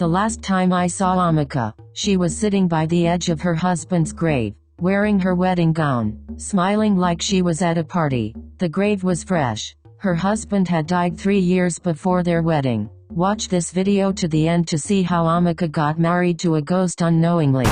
The last time I saw Amika, she was sitting by the edge of her husband's grave, wearing her wedding gown, smiling like she was at a party. The grave was fresh. Her husband had died 3 years before their wedding. Watch this video to the end to see how Amika got married to a ghost unknowingly.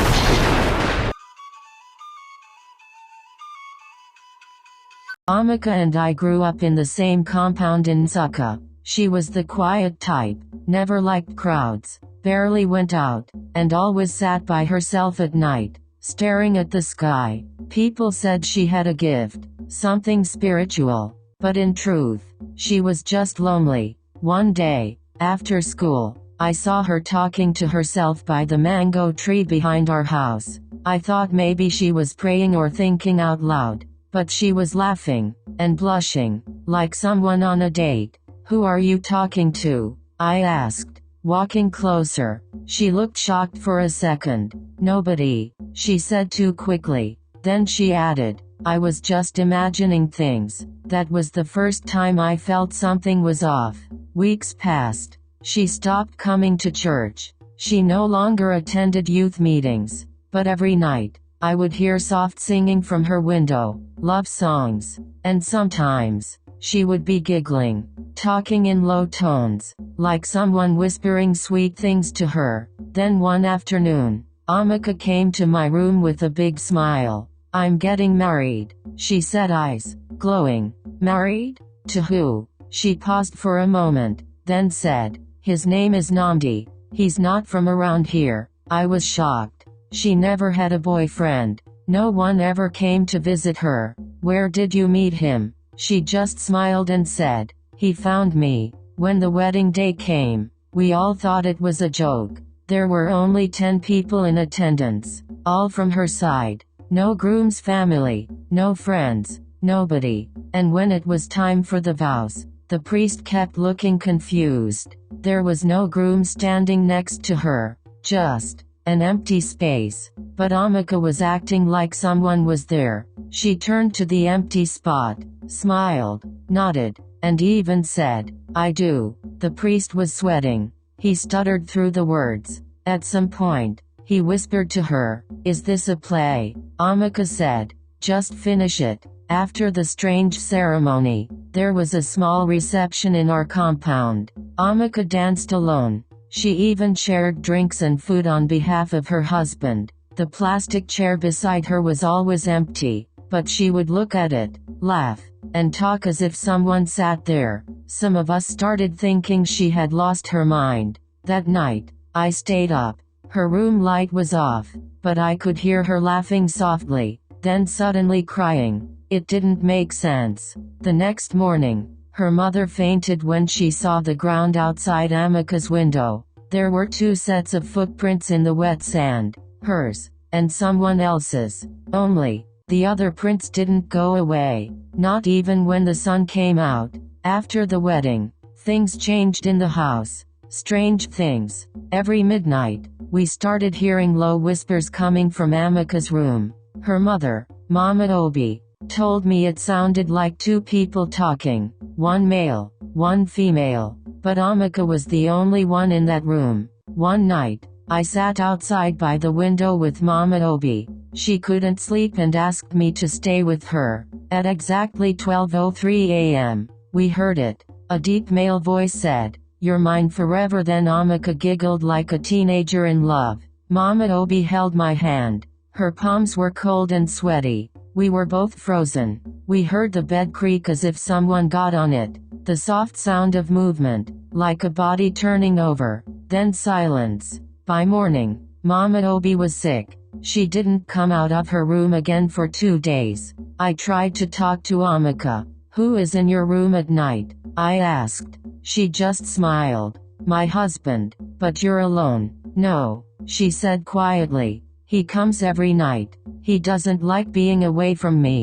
Amika and I grew up in the same compound in Nsuka. She was the quiet type, never liked crowds, barely went out, and always sat by herself at night, staring at the sky. People said she had a gift, something spiritual, but in truth, she was just lonely. One day, after school, I saw her talking to herself by the mango tree behind our house. I thought maybe she was praying or thinking out loud, but she was laughing and blushing, like someone on a date. "Who are you talking to?" I asked, walking closer. She looked shocked for a second. "Nobody," she said too quickly. Then she added, "I was just imagining things." That was the first time I felt something was off. Weeks passed. She stopped coming to church. She no longer attended youth meetings. But every night, I would hear soft singing from her window, love songs, and sometimes, she would be giggling, talking in low tones, like someone whispering sweet things to her. Then one afternoon, Amika came to my room with a big smile. "I'm getting married," she said, eyes glowing. "Married? To who?" She paused for a moment, then said, "His name is Namdi. He's not from around here." I was shocked. She never had a boyfriend. No one ever came to visit her. "Where did you meet him?" She just smiled and said, "He found me." When the wedding day came, we all thought it was a joke. There were only 10 people in attendance, all from her side. No groom's family, no friends, nobody. And when it was time for the vows, the priest kept looking confused. There was no groom standing next to her, just an empty space. But Amika was acting like someone was there. She turned to the empty spot, smiled, nodded, and even said, "I do." The priest was sweating. He stuttered through the words. At some point, he whispered to her, "Is this a play?" Amika said, "Just finish it." After the strange ceremony, there was a small reception in our compound. Amika danced alone. She even shared drinks and food on behalf of her husband. The plastic chair beside her was always empty, but she would look at it, laugh, and talk as if someone sat there. Some of us started thinking she had lost her mind. That night, I stayed up. Her room light was off, but I could hear her laughing softly, then suddenly crying. It didn't make sense. The next morning, her mother fainted when she saw the ground outside Amika's window. There were 2 sets of footprints in the wet sand, hers, and someone else's. Only, the other prints didn't go away, not even when the sun came out. After the wedding, things changed in the house. Strange things. Every midnight, we started hearing low whispers coming from Amika's room. Her mother, Mama Obi, told me it sounded like 2 people talking, one male, one female, but Amika was the only one in that room. One night, I sat outside by the window with Mama Obi. She couldn't sleep and asked me to stay with her. At exactly 12:03 a.m., we heard it. A deep male voice said, "You're mine forever." Then Amika giggled like a teenager in love. Mama Obi held my hand. Her palms were cold and sweaty. We were both frozen. We heard the bed creak as if someone got on it. The soft sound of movement, like a body turning over. Then silence. By morning, Mama Obi was sick. She didn't come out of her room again for 2 days. I tried to talk to Amika. "Who is in your room at night?" I asked. She just smiled. "My husband." "But you're alone." "No," she said quietly. "He comes every night. He doesn't like being away from me."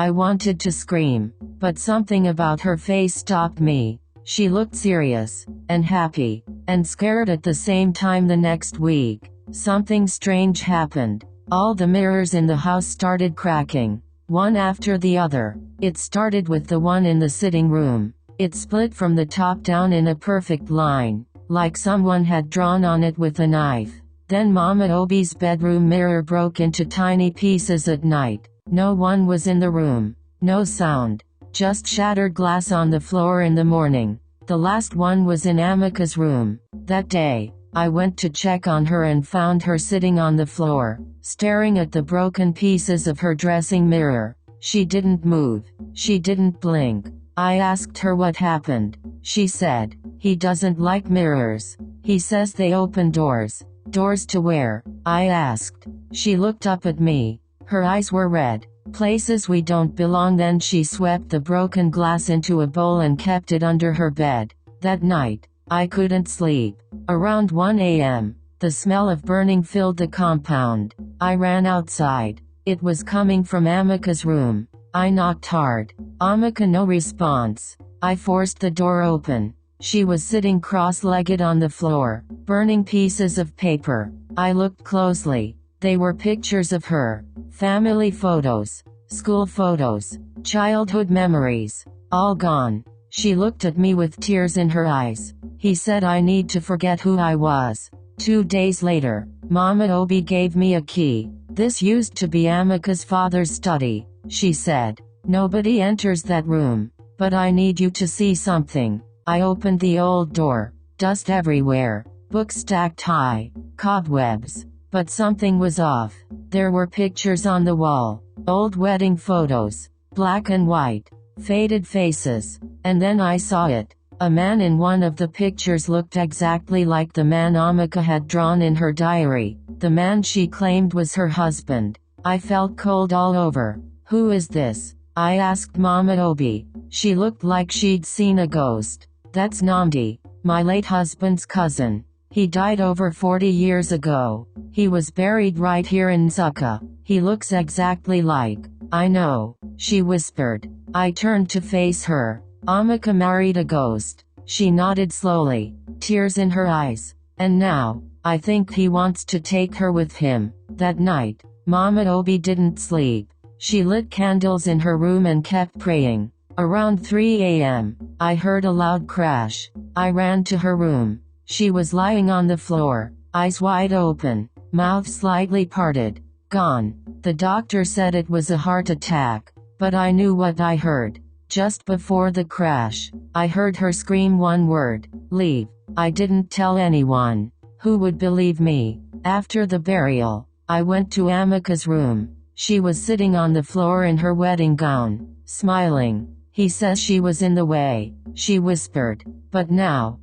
I wanted to scream, but something about her face stopped me. She looked serious, and happy, and scared at the same time. The next week, something strange happened. All the mirrors in the house started cracking, one after the other. It started with the one in the sitting room. It split from the top down in a perfect line, like someone had drawn on it with a knife. Then Mama Obi's bedroom mirror broke into tiny pieces at night. No one was in the room. No sound. Just shattered glass on the floor in the morning. The last one was in Amika's room. That day, I went to check on her and found her sitting on the floor, staring at the broken pieces of her dressing mirror. She didn't move. She didn't blink. I asked her what happened. She said, "He doesn't like mirrors. He says they open doors." Doors to where? I asked. She looked up at me. Her eyes were red. Places we don't belong. Then she swept the broken glass into a bowl and kept it under her bed. That night, I couldn't sleep. Around 1 a.m., the smell of burning filled the compound. I ran outside. It was coming from Amika's room. I knocked hard. Amika, no response. I forced the door open. She was sitting cross-legged on the floor, burning pieces of paper. I looked closely. They were pictures of her. Family photos, school photos, childhood memories. All gone. She looked at me with tears in her eyes. He said I need to forget who I was. 2 days later, Mama Obi gave me a key. "This used to be Amika's father's study," she said. "Nobody enters that room. But I need you to see something." I opened the old door. Dust everywhere. Books stacked high. Cobwebs. But something was off. There were pictures on the wall. Old wedding photos. Black and white. Faded faces. And then I saw it. A man in one of the pictures looked exactly like the man Amika had drawn in her diary. The man she claimed was her husband. I felt cold all over. "Who is this?" I asked Mama Obi. She looked like she'd seen a ghost. "That's Namdi, my late husband's cousin. He died over 40 years ago. He was buried right here in Nzuka. He looks exactly like." "I know," she whispered. I turned to face her. "Amika married a ghost." She nodded slowly, tears in her eyes. "And now, I think he wants to take her with him." That night, Mama Obi didn't sleep. She lit candles in her room and kept praying. Around 3 a.m., I heard a loud crash. I ran to her room. She was lying on the floor, eyes wide open, mouth slightly parted. Gone. The doctor said it was a heart attack. But I knew what I heard. Just before the crash, I heard her scream one word: "Leave." I didn't tell anyone. Who would believe me? After the burial, I went to Amika's room. She was sitting on the floor in her wedding gown, smiling. "He says she was in the way," she whispered. "But now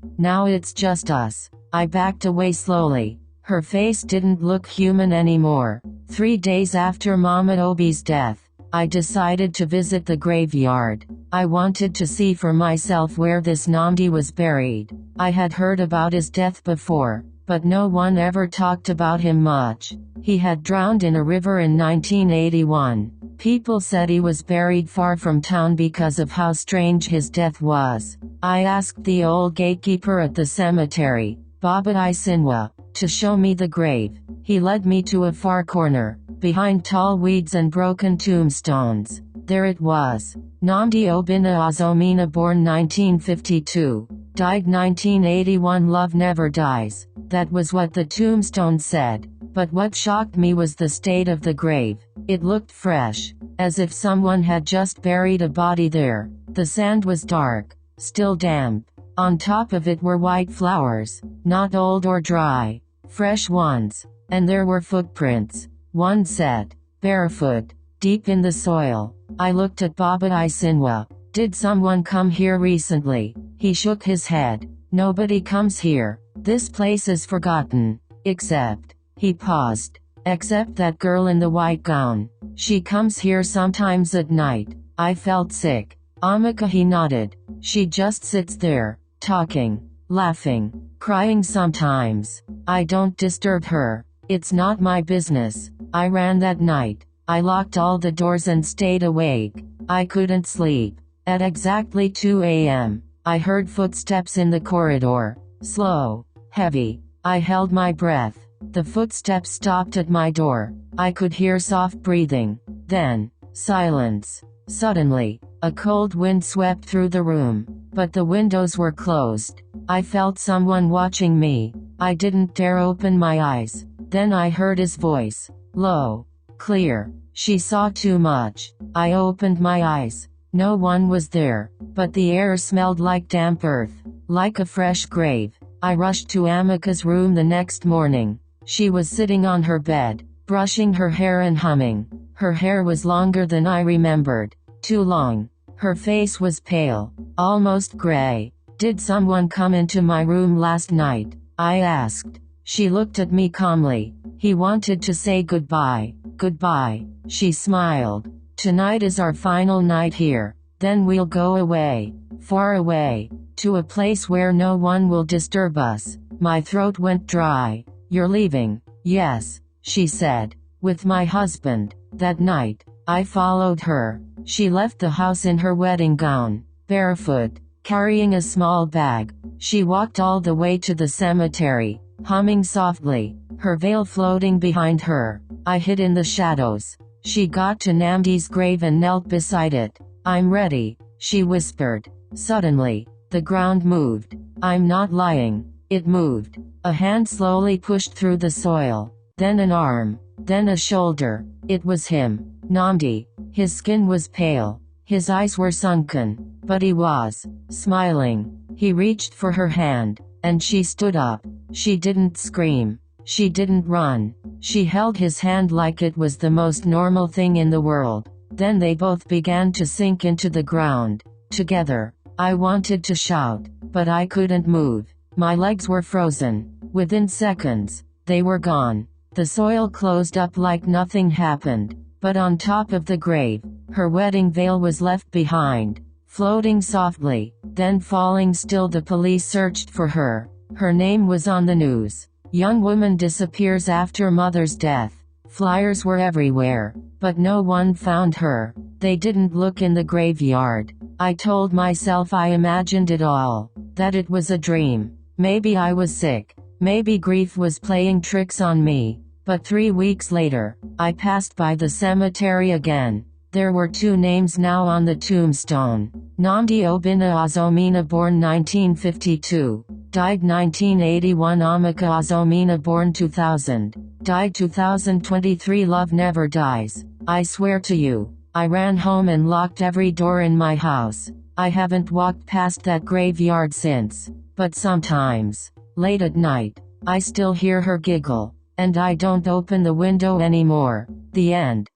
it's just us." I backed away slowly. Her face didn't look human anymore. 3 days after Mama Obi's death, I decided to visit the graveyard. I wanted to see for myself where this Namdi was buried. I had heard about his death before, but no one ever talked about him much. He had drowned in a river in 1981. People said he was buried far from town because of how strange his death was. I asked the old gatekeeper at the cemetery, Baba Isinwa, to show me the grave. He led me to a far corner, behind tall weeds and broken tombstones. There it was. Namdi Obinna Azomina, born 1952, died 1981. Love never dies. That was what the tombstone said. But what shocked me was the state of the grave. It looked fresh, as if someone had just buried a body there. The sand was dark, still damp. On top of it were white flowers, not old or dry, fresh ones. And there were footprints. One set, barefoot, deep in the soil. I looked at Baba Isinwa. "Did someone come here recently?" He shook his head. "Nobody comes here. This place is forgotten. Except..." He paused. "Except that girl in the white gown. She comes here sometimes at night." I felt sick. "Amika," he nodded. "She just sits there, talking, laughing, crying sometimes. I don't disturb her. It's not my business." I ran that night. I locked all the doors and stayed awake. I couldn't sleep. At exactly 2 a.m., I heard footsteps in the corridor. Slow, heavy. I held my breath. The footsteps stopped at my door. I could hear soft breathing. Then, silence. Suddenly, a cold wind swept through the room. but the windows were closed. I felt someone watching me. I didn't dare open my eyes. Then I heard his voice. Low. Clear. She saw too much. I opened my eyes. No one was there, but the air smelled like damp earth, like a fresh grave. I rushed to Amika's room the next morning. She was sitting on her bed, brushing her hair and humming. Her hair was longer than I remembered. Too long. Her face was pale, almost gray. Did someone come into my room last night? I asked. She looked at me calmly. He wanted to say goodbye. Goodbye. She smiled. Tonight is our final night here. Then we'll go away. Far away. To a place where no one will disturb us. My throat went dry. You're leaving? Yes, she said. With my husband. That night, I followed her. She left the house in her wedding gown, barefoot, carrying a small bag. She walked all the way to the cemetery, humming softly, her veil floating behind her. I hid in the shadows. She got to Namdi's grave and knelt beside it. I'm ready, she whispered. Suddenly, the ground moved. I'm not lying. It moved. A hand slowly pushed through the soil. Then an arm. Then a shoulder. It was him. Namdi. His skin was pale. His eyes were sunken. But he was smiling. He reached for her hand. And she stood up. She didn't scream. She didn't run. She held his hand like it was the most normal thing in the world. Then they both began to sink into the ground. Together. I wanted to shout. But I couldn't move. My legs were frozen. Within seconds, they were gone. The soil closed up like nothing happened. But on top of the grave, her wedding veil was left behind, floating softly, then falling still. The police searched for her. Her name was on the news. Young woman disappears after mother's death. Flyers were everywhere, but no one found her. They didn't look in the graveyard. I told myself I imagined it all, that it was a dream. Maybe I was sick. Maybe grief was playing tricks on me. But 3 weeks later, I passed by the cemetery again. There were 2 names now on the tombstone. Namdi Obinna Azomina, born 1952. Died 1981. Amika Azomina, born 2000. Died 2023. Love never dies. I swear to you. I ran home and locked every door in my house. I haven't walked past that graveyard since. But sometimes, late at night, I still hear her giggle. And I don't open the window anymore. The end.